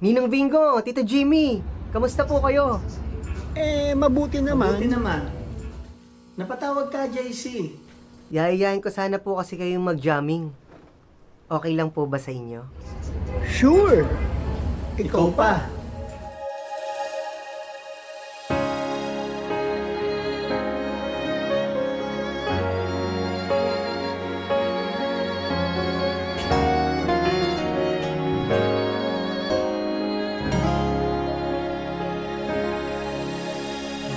Ninong Bingo, Tito Jimmy, kamusta po kayo? Mabuti naman. Mabuti naman. Napatawag ka, JC. Yayayain ko sana po kasi kayong mag-jamming. Okay lang po ba sa inyo? Sure. Ikaw pa.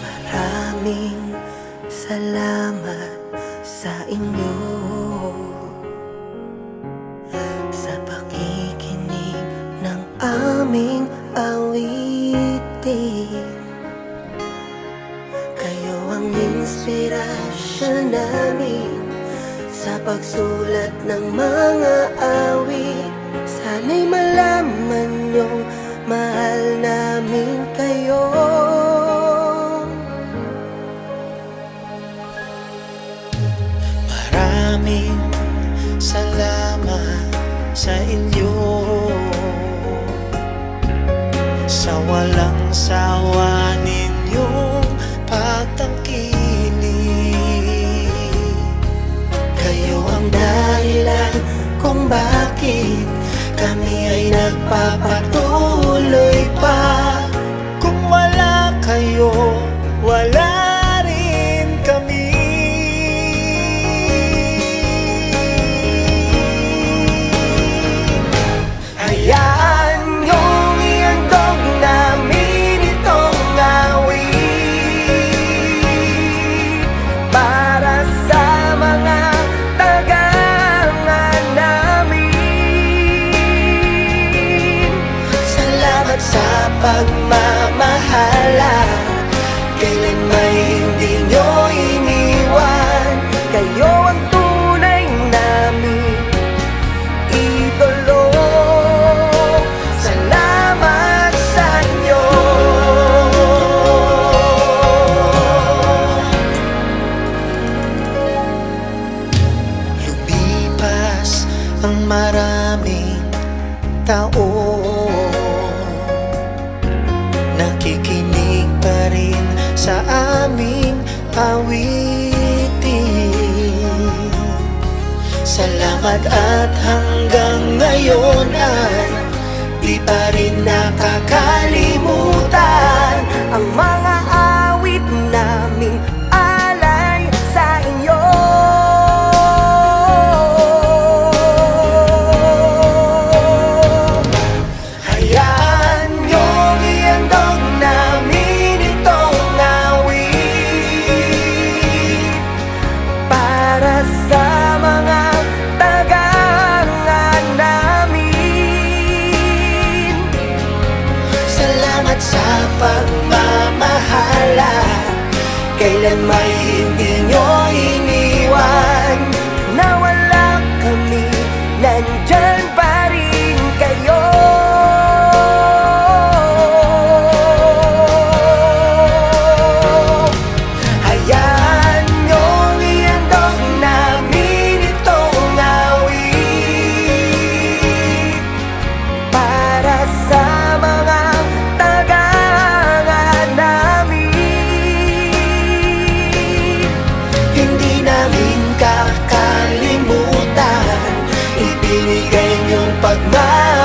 Maraming salamat sa inyo sa pakikinig ng aming awitin. Kayo ang inspirasyon namin sa pagsulat ng mga awit. Sana'y malaman niyong mahal namin kayo. Maraming salamat sa inyo sa walang sawa ninyong pagtangkilik. Kayo ang dahilan kung bakit kami ay nagpapatuloy pa. Kung wala kayo, wala rin kami. Hayaan niyong ihandog namin itong awit para sa mga tagangan namin. Salamat sa pagmamahala, kailan may hindi nyo iniwan. Kayo ang tunay namin idolo. Salamat sa inyo. Lumipas ang maraming taon, nakikinig pa rin sa aming awitin. Salamat at hanggang ngayon ay di pa rin nakakalimutan Ang mga awit naming alay sa inyo. Hayaan niyong ihandog namin itong awit para sa mga tagangan namin. Salamat sa pagmamahala, kailan may hindi nyo iniwan. Nawala kami, nandyan pa rin kayo. Hayaan niyong ihandog namin itong awit para sa mga tagangan namin. Hindi namin kakalimutan ibinigay niyong pagmamahal.